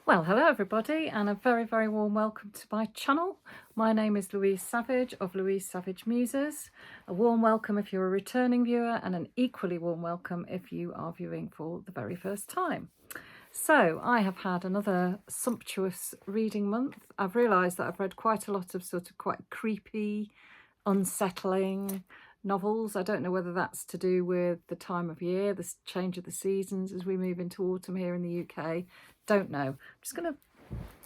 Well, hello everybody, and a very, very warm welcome to my channel. My name is Louise Savage of Louise Savage Muses. A warm welcome if you're a returning viewer, and an equally warm welcome if you are viewing for the very first time. So I have had another sumptuous reading month. I've realised that I've read quite a lot of sort of quite creepy, unsettling novels. I don't know whether that's to do with the time of year, the change of the seasons as we move into autumn here in the UK. Don't know. I'm just going to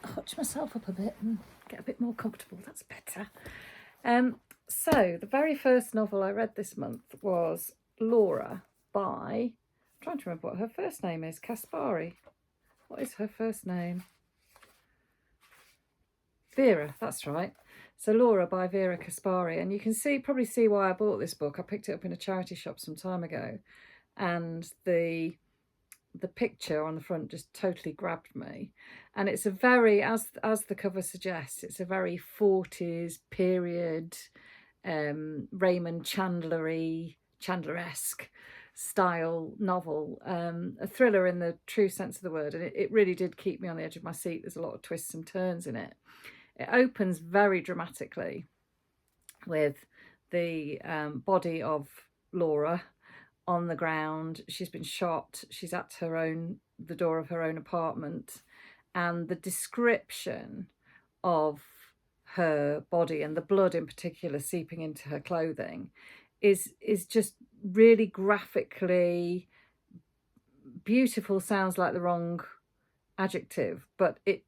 hutch myself up a bit and get a bit more comfortable. That's better. So the very first novel I read this month was Laura by, I'm trying to remember what her first name is, Caspary. What is her first name? Vera, that's right. So Laura by Vera Caspary, and you can probably see why I bought this book. I picked it up in a charity shop some time ago, and the picture on the front just totally grabbed me. And it's a very, as the cover suggests, it's a very 40s period, Raymond Chandler-esque style novel, a thriller in the true sense of the word, and it really did keep me on the edge of my seat. There's a lot of twists and turns in it. It opens very dramatically with the body of Laura on the ground. She's been shot. She's at the door of her own apartment, and the description of her body and the blood in particular seeping into her clothing is just really graphically beautiful. Sounds like the wrong adjective, but it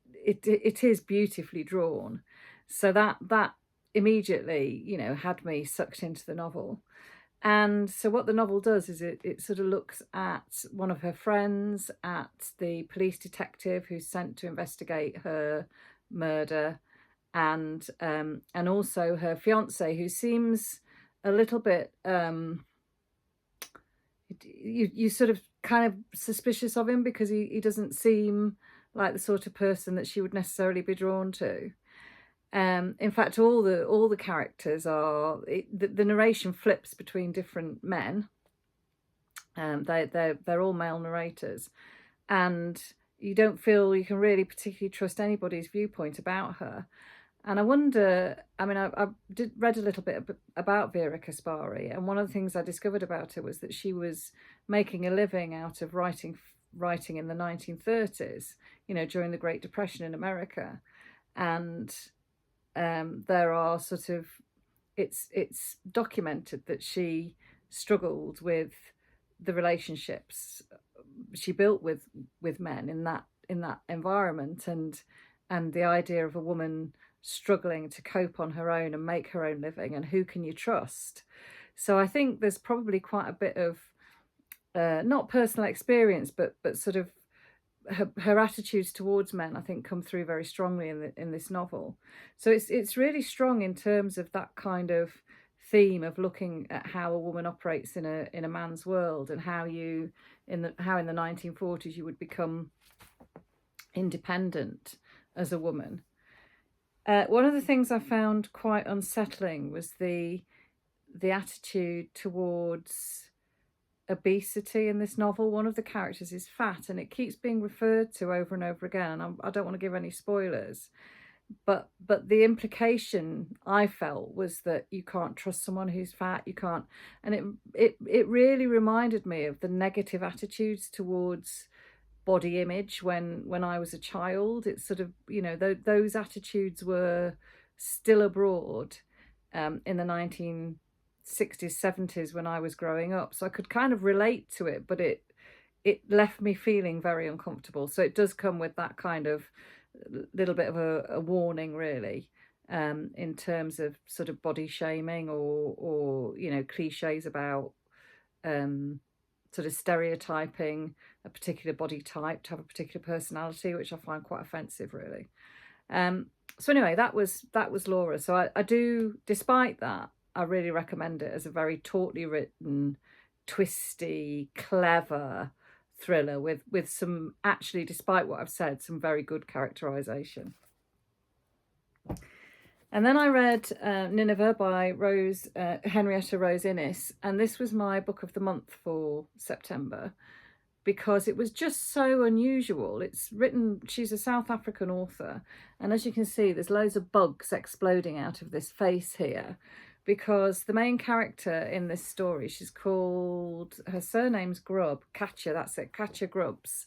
is beautifully drawn. So that immediately, had me sucked into the novel. And so what the novel does is it sort of looks at one of her friends, at the police detective who's sent to investigate her murder, and also her fiance, who seems a little bit you sort of kind of suspicious of him, because he doesn't seem like the sort of person that she would necessarily be drawn to. In fact, all the characters are, the narration flips between different men. They're all male narrators, and you don't feel you can really particularly trust anybody's viewpoint about her. And I wonder, I mean, I read a little bit about Vera Caspary, and one of the things I discovered about her was that she was making a living out of writing in the 1930s, during the Great Depression in America. And there are sort of, it's documented that she struggled with the relationships she built with men in that environment, and the idea of a woman struggling to cope on her own and make her own living, and who can you trust? So I think there's probably quite a bit of not personal experience, but sort of her attitudes towards men, I think, come through very strongly in this novel. So it's really strong in terms of that kind of theme of looking at how a woman operates in a man's world, and how in the 1940s you would become independent as a woman. One of the things I found quite unsettling was the attitude towards obesity in this novel. One of the characters is fat, and it keeps being referred to over and over again. And I don't want to give any spoilers, but the implication I felt was that you can't trust someone who's fat. You can't, and it really reminded me of the negative attitudes towards body image when I was a child. It's sort of, those attitudes were still abroad in the 1960s, 70s when I was growing up. So I could kind of relate to it, but it left me feeling very uncomfortable. So it does come with that kind of little bit of a warning, really, in terms of sort of body shaming or cliches about sort of stereotyping a particular body type to have a particular personality, which I find quite offensive, really. So anyway, that was Laura. So I do, despite that, I really recommend it as a very tautly written, twisty, clever thriller with some, actually, despite what I've said, some very good characterization. And then I read Nineveh by Henrietta Rose Innes, and this was my book of the month for September. because it was just so unusual. It's written, she's a South African author, and as you can see, there's loads of bugs exploding out of this face here, because the main character in this story, she's called, her surname's Grubb, Katja, that's it, Katja Grubbs.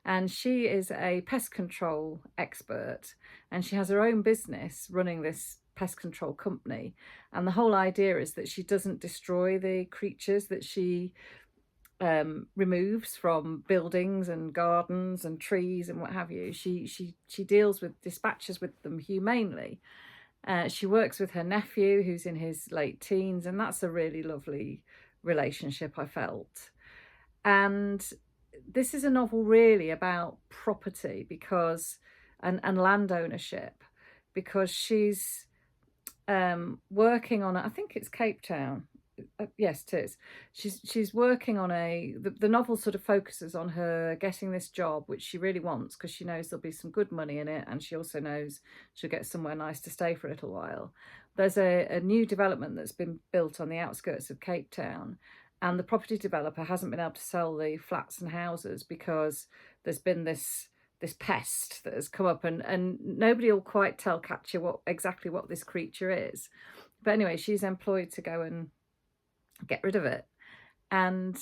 And she is a pest control expert, and she has her own business running this pest control company. And the whole idea is that she doesn't destroy the creatures that she removes from buildings and gardens and trees and what have you. She deals with, dispatches with them humanely. She works with her nephew, who's in his late teens, and that's a really lovely relationship, I felt. And this is a novel really about property, because and land ownership, because she's working on, I think it's Cape Town. Yes, it is. She's working on the novel sort of focuses on her getting this job, which she really wants, because she knows there'll be some good money in it, and she also knows she'll get somewhere nice to stay for a little while. There's a new development that's been built on the outskirts of Cape Town, and the property developer hasn't been able to sell the flats and houses because there's been this pest that has come up, and nobody will quite tell Katja exactly what this creature is. But anyway, she's employed to go and get rid of it. And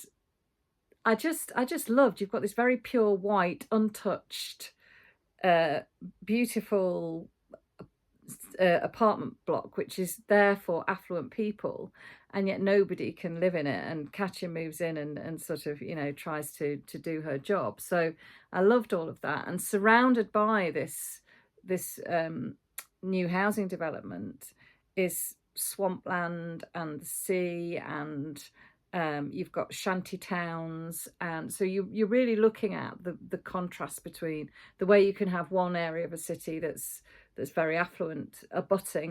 I just loved, you've got this very pure white, untouched, beautiful apartment block, which is there for affluent people, and yet nobody can live in it, and Katja moves in and sort of, you know, tries to do her job. So I loved all of that, and surrounded by this new housing development is swampland and the sea, and you've got shanty towns, and so you're really looking at the contrast between the way you can have one area of a city that's very affluent,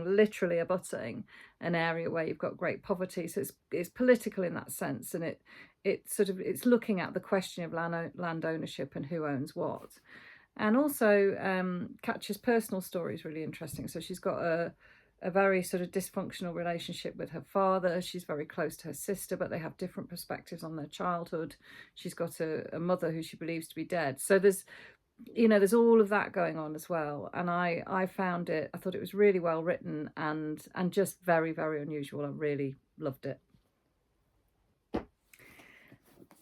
literally abutting an area where you've got great poverty. So it's political in that sense, and it's looking at the question of land ownership and who owns what. And also Katja's personal story is really interesting. So she's got a very sort of dysfunctional relationship with her father. She's very close to her sister, but they have different perspectives on their childhood. She's got a mother who she believes to be dead. So there's all of that going on as well. And I thought it was really well written and just very, very unusual. I really loved it.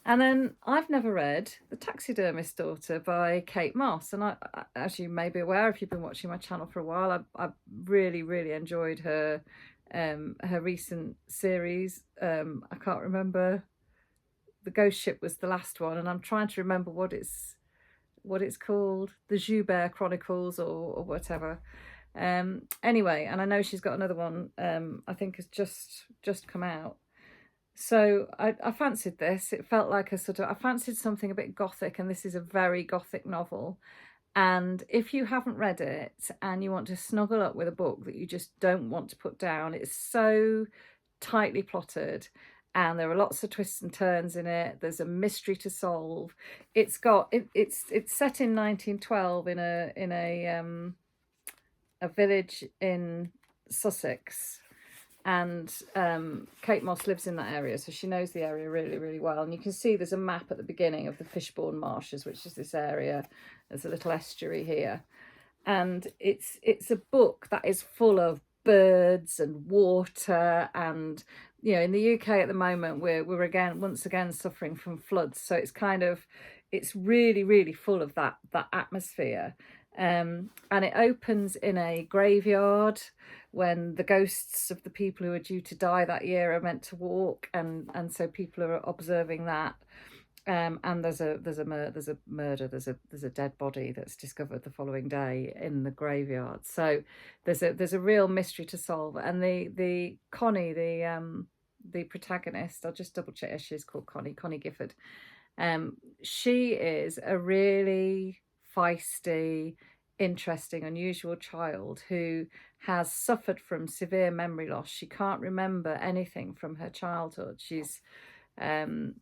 And then I've never read The Taxidermist's Daughter by Kate Mosse. And I, as you may be aware, if you've been watching my channel for a while, I really, really enjoyed her recent series. I can't remember. The Ghost Ship was the last one, and I'm trying to remember what it's called. The Joubert Chronicles or whatever. Anyway, and I know she's got another one, I think has just come out. So I fancied this. It felt like I fancied something a bit gothic, and this is a very gothic novel. And if you haven't read it and you want to snuggle up with a book that you just don't want to put down, it's so tightly plotted, and there are lots of twists and turns in it. There's a mystery to solve. It's set in 1912 in a village in Sussex. And Kate Mosse lives in that area, so she knows the area really, really well. And you can see there's a map at the beginning of the Fishbourne Marshes, which is this area. There's a little estuary here. And it's a book that is full of birds and water. And, you know, in the UK at the moment, we're once again suffering from floods. So it's really, really full of that atmosphere. And it opens in a graveyard when the ghosts of the people who are due to die that year are meant to walk, and so people are observing that. And there's a murder. There's a dead body that's discovered the following day in the graveyard. So there's a real mystery to solve. And the Connie, the protagonist, I'll just double check. She's called Connie Gifford. She is a really feisty, interesting, unusual child who has suffered from severe memory loss. She can't remember anything from her childhood. She's her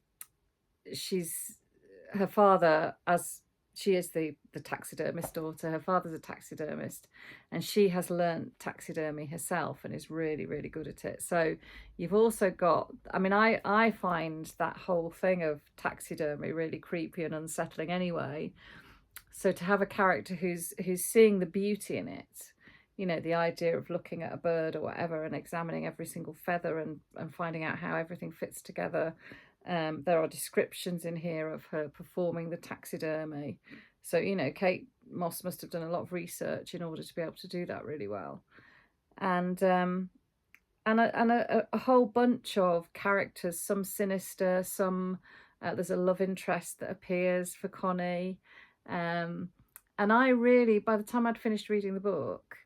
father, as she is the taxidermist daughter. Her father's a taxidermist, and she has learnt taxidermy herself and is really, really good at it. So you've also got, I mean, I find that whole thing of taxidermy really creepy and unsettling anyway. So to have a character who's seeing the beauty in it, you know, the idea of looking at a bird or whatever and examining every single feather and finding out how everything fits together. There are descriptions in here of her performing the taxidermy. So, you know, Kate Mosse must have done a lot of research in order to be able to do that really well. And a whole bunch of characters, some sinister, some there's a love interest that appears for Connie. And I really, by the time I'd finished reading the book,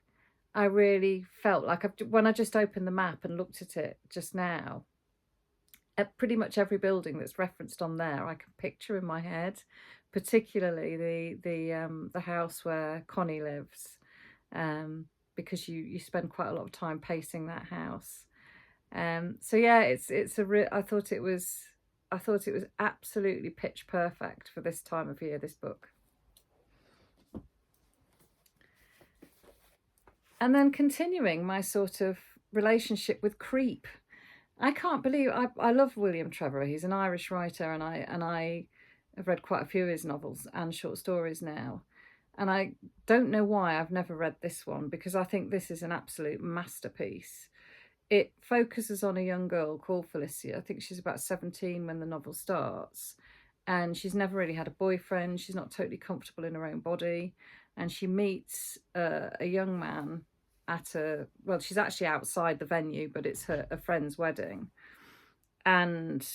I really felt like when I just opened the map and looked at it just now, at pretty much every building that's referenced on there, I can picture in my head, particularly the house where Connie lives, because you spend quite a lot of time pacing that house. So yeah, I thought it was absolutely pitch perfect for this time of year, this book. And then continuing my sort of relationship with creep. I can't believe I love William Trevor. He's an Irish writer, and I have read quite a few of his novels and short stories now. And I don't know why I've never read this one, because I think this is an absolute masterpiece. It focuses on a young girl called Felicia. I think she's about 17 when the novel starts, and she's never really had a boyfriend. She's not totally comfortable in her own body, and she meets a young man at she's actually outside the venue, but it's a friend's wedding, and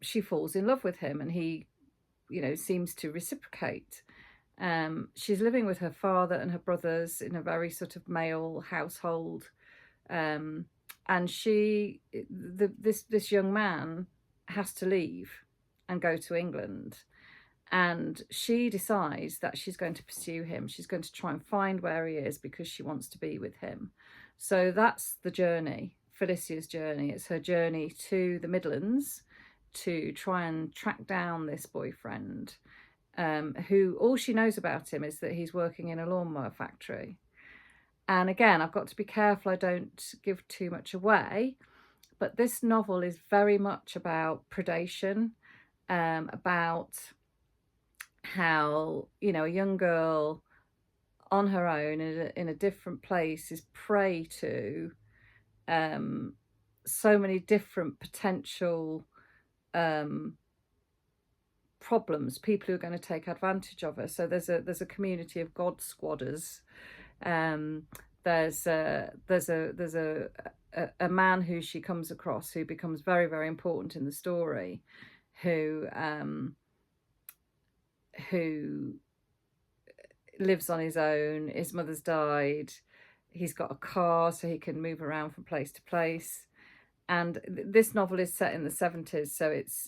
she falls in love with him, and he, you know, seems to reciprocate. She's living with her father and her brothers in a very sort of male household, and this young man has to leave and go to England. And she decides that she's going to pursue him. She's going to try and find where he is because she wants to be with him. So that's the journey, Felicia's journey. It's her journey to the Midlands to try and track down this boyfriend, who all she knows about him is that he's working in a lawnmower factory. And again, I've got to be careful I don't give too much away, but this novel is very much about predation, about how, you know, a young girl on her own in a different place is prey to so many different potential problems, people who are going to take advantage of her. So there's a community of god squatters. There's a man who she comes across who becomes very, very important in the story, who lives on his own. His mother's died. He's got a car so he can move around from place to place. And this novel is set in the 70s, so it's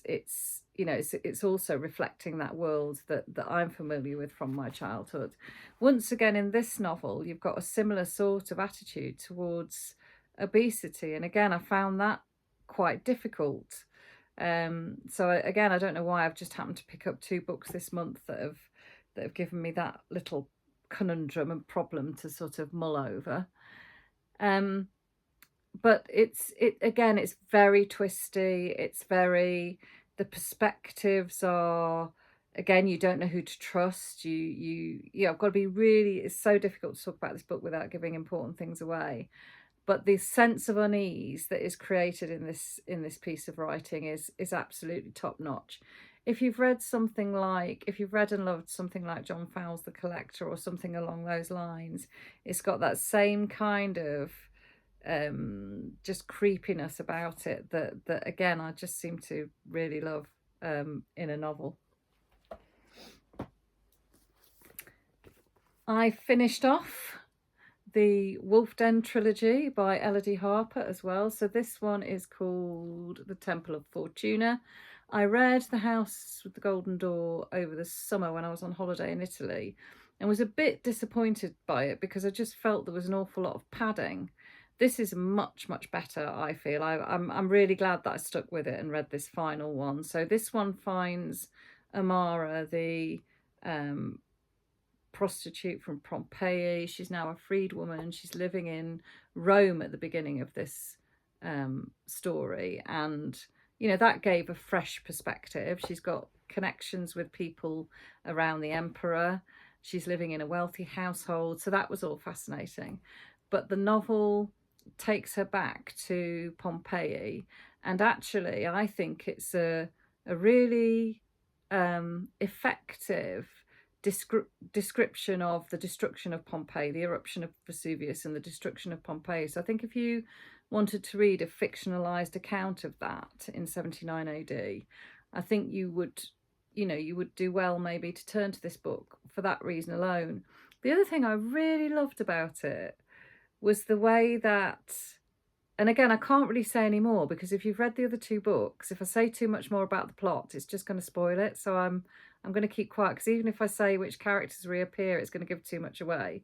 you know, it's also reflecting that world that I'm familiar with from my childhood. Once again, in this novel, you've got a similar sort of attitude towards obesity, and again, I found that quite difficult. So again, I don't know why I've just happened to pick up 2 books this month that have given me that little conundrum and problem to sort of mull over. But it's very twisty. It's very, the perspectives are, again, you don't know who to trust. I've got to be really, it's so difficult to talk about this book without giving important things away. But the sense of unease that is created in this piece of writing is absolutely top notch. If you've read and loved something like John Fowles' The Collector or something along those lines, it's got that same kind of just creepiness about it that again I just seem to really love in a novel. I finished off the Wolf Den trilogy by Elodie Harper as well. So this one is called The Temple of Fortuna. I read The House with the Golden Door over the summer when I was on holiday in Italy, and was a bit disappointed by it because I just felt there was an awful lot of padding. This is much, much better, I feel. I'm really glad that I stuck with it and read this final one. So this one finds Amara, the prostitute from Pompeii. She's now a freed woman. She's living in Rome at the beginning of this story, and that gave a fresh perspective. She's got connections with people around the emperor. She's living in a wealthy household, so that was all fascinating. But the novel takes her back to Pompeii, and actually I think it's a really effective description of the destruction of Pompeii, the eruption of Vesuvius and the destruction of Pompeii. So I think if you wanted to read a fictionalized account of that in 79 AD, I think you would do well maybe to turn to this book for that reason alone. The other thing I really loved about it was the way that, and again, I can't really say any more because if you've read the other two books, if I say too much more about the plot, it's just going to spoil it. So I'm going to keep quiet, because even if I say which characters reappear, it's going to give too much away.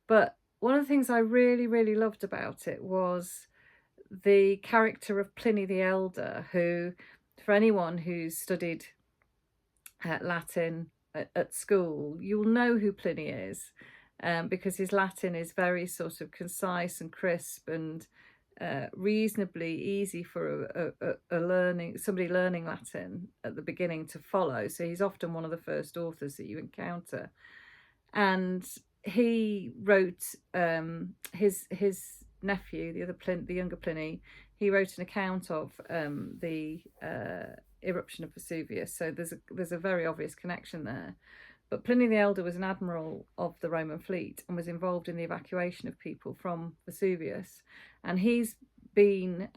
But one of the things I really, really loved about it was the character of Pliny the Elder, who, for anyone who's studied Latin at school, you'll know who Pliny is, because his Latin is very sort of concise and crisp and reasonably easy for somebody learning Latin at the beginning to follow. So he's often one of the first authors that you encounter, and he wrote his nephew, the younger Pliny. He wrote an account of the eruption of Vesuvius. So there's a very obvious connection there. But Pliny the Elder was an admiral of the Roman fleet and was involved in the evacuation of people from Vesuvius. And he's been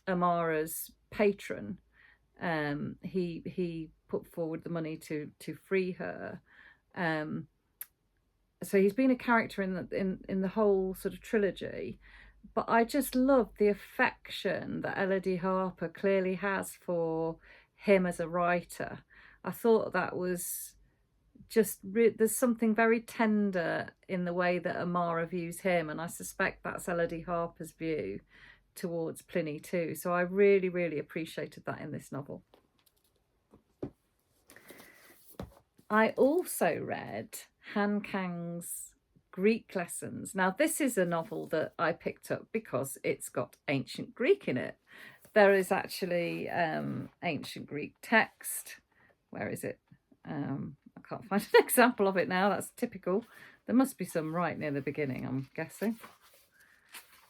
Amara's patron. He put forward the money to free her. So he's been a character in the whole sort of trilogy. But I just love the affection that Elodie Harper clearly has for him as a writer. I thought that was just there's something very tender in the way that Amara views him, and I suspect that's Elodie Harper's view towards Pliny too. So I really, really appreciated that in this novel. I also read Han Kang's Greek Lessons. Now, this is a novel that I picked up because it's got ancient Greek in it. There is actually ancient Greek text. Where is it? I can't find an example of it now. That's typical. There must be some right near the beginning, I'm guessing.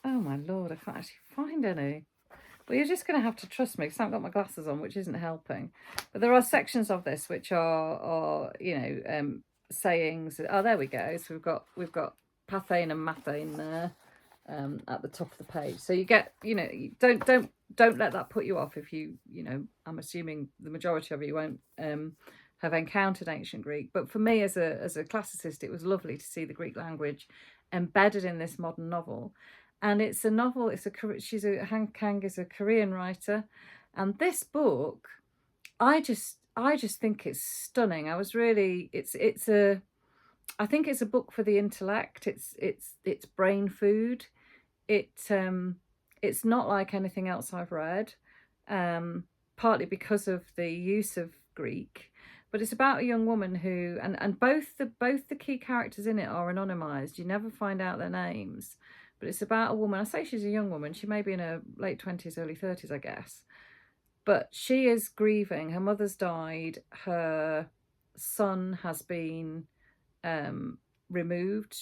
Oh my lord, I can't actually find any. Well, you're just going to have to trust me because I haven't got my glasses on, which isn't helping. But there are sections of this which are sayings. Oh, there we go. So we've got pathane and mathane there at the top of the page. So you get, don't let that put you off if I'm assuming the majority of you won't have encountered ancient Greek. But for me as a classicist, it was lovely to see the Greek language embedded in this modern novel. And it's a novel, Han Kang is a Korean writer. And this book, I just think it's stunning. I think it's a book for the intellect. It's brain food. It's not like anything else I've read, partly because of the use of Greek. But it's about a young woman who, and both the key characters in it are anonymized. You never find out their names. But it's about a woman. I say she's a young woman. She may be in her late 20s, early 30s, I guess. But she is grieving. Her mother's died. Her son has been removed.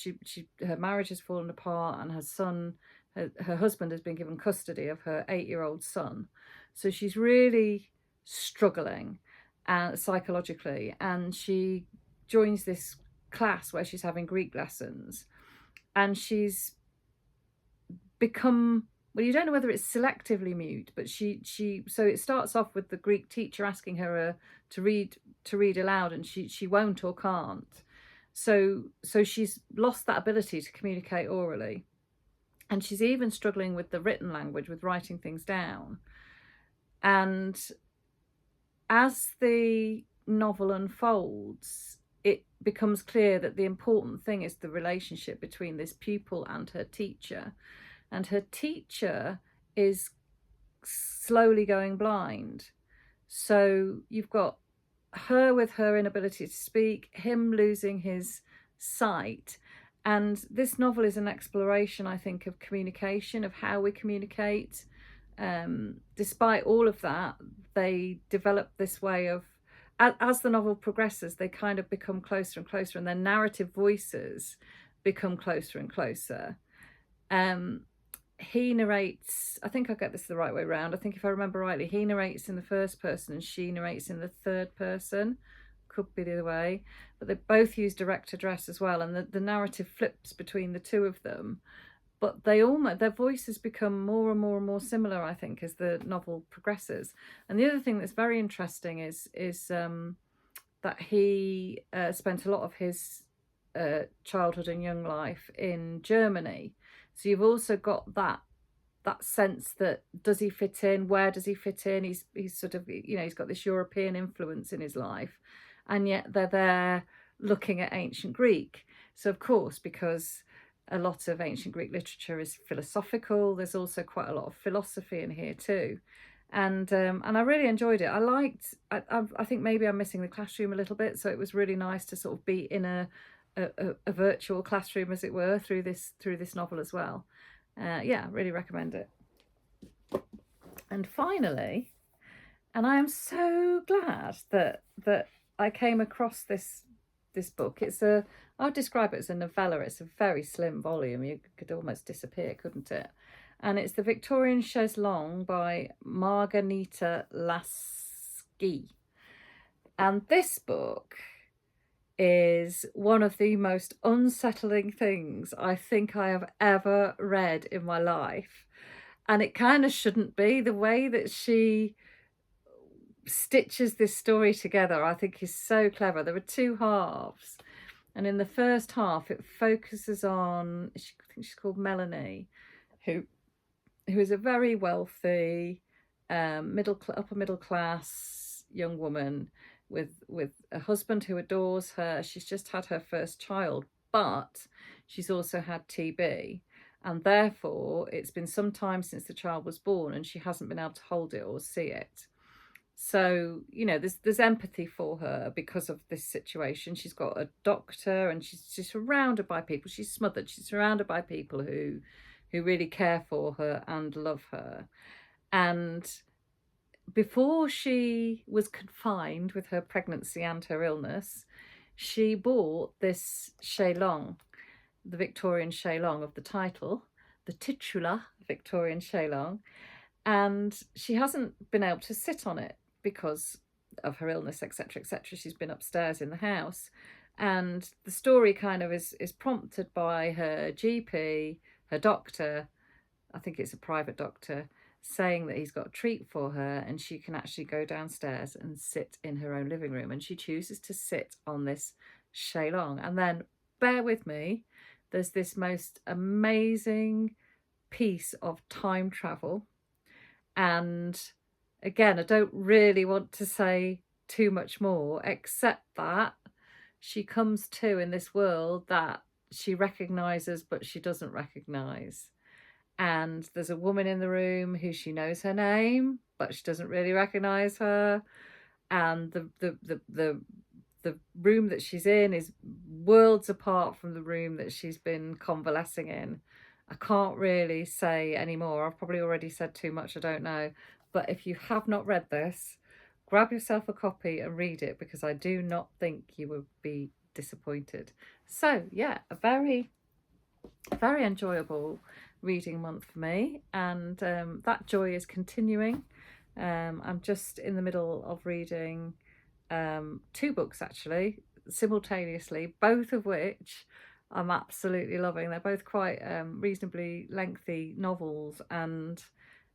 Her marriage has fallen apart, and her husband has been given custody of her 8-year-old son. So she's really struggling psychologically, and she joins this class where she's having Greek lessons, and she's become, well, you don't know whether it's selectively mute, but so it starts off with the Greek teacher asking her to read aloud, and she won't or can't. So she's lost that ability to communicate orally, and she's even struggling with the written language, with writing things down. And as the novel unfolds, it becomes clear that the important thing is the relationship between this pupil and her teacher. And her teacher is slowly going blind. So you've got her with her inability to speak, him losing his sight. And this novel is an exploration, I think, of communication, of how we communicate. Despite all of that, they develop this way of, as the novel progresses, they kind of become closer and closer, and their narrative voices become closer and closer. He narrates, I think I get this the right way around. I think if I remember rightly, he narrates in the first person and she narrates in the third person. Could be the other way, but they both use direct address as well, and the narrative flips between the two of them. But they almost, their voices become more and more and more similar, I think, as the novel progresses. And the other thing that's very interesting is that he spent a lot of his childhood and young life in Germany. So you've also got that sense that, does he fit in? Where does he fit in? He's sort of, you know, he's got this European influence in his life, and yet they're there looking at ancient Greek. So of course, because a lot of ancient Greek literature is philosophical, there's also quite a lot of philosophy in here too. And I really enjoyed it. I think maybe I'm missing the classroom a little bit, so it was really nice to sort of be in a virtual classroom, as it were, through this novel as well. Yeah, really recommend it. And finally, and I am so glad that I came across this book. I'll describe it as a novella. It's a very slim volume. You could almost disappear, couldn't it? And it's the Victorian Chaise Longue by Marghanita Laski. And this book is one of the most unsettling things I think I have ever read in my life. And it kind of shouldn't be. The way that she stitches this story together, I think, is so clever. There are two halves. And in the first half, it focuses on, I think she's called Melanie, who is a very wealthy, upper middle class young woman with a husband who adores her. She's just had her first child, but she's also had TB, and therefore it's been some time since the child was born and she hasn't been able to hold it or see it. So, you know, there's empathy for her because of this situation. She's got a doctor and she's surrounded by people. She's smothered. She's surrounded by people who really care for her and love her. And before she was confined with her pregnancy and her illness, she bought this Chaise Longue, the Victorian Chaise Longue of the title, the titular Victorian Chaise Longue, and she hasn't been able to sit on it because of her illness, etc., etc. She's been upstairs in the house, and the story kind of is prompted by her GP, her doctor, I think it's a private doctor, saying that he's got a treat for her and she can actually go downstairs and sit in her own living room, and she chooses to sit on this Chaise Longue. And then, bear with me, there's this most amazing piece of time travel. And again, I don't really want to say too much more, except that she comes to in this world that she recognises but she doesn't recognise. And there's a woman in the room who she knows her name, but she doesn't really recognise her. And the room that she's in is worlds apart from the room that she's been convalescing in. I can't really say any more. I've probably already said too much, I don't know. But if you have not read this, grab yourself a copy and read it, because I do not think you will be disappointed. So yeah, a very, very enjoyable reading month for me, and that joy is continuing. I'm just in the middle of reading two books actually simultaneously, both of which I'm absolutely loving. They're both quite reasonably lengthy novels, and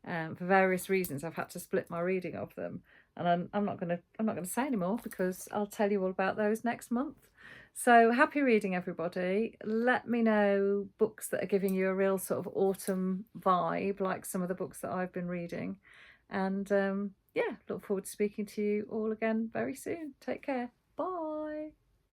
for various reasons I've had to split my reading of them, and I'm not going to say any more because I'll tell you all about those next month. So happy reading, everybody. Let me know books that are giving you a real sort of autumn vibe, like some of the books that I've been reading. And yeah, look forward to speaking to you all again very soon. Take care.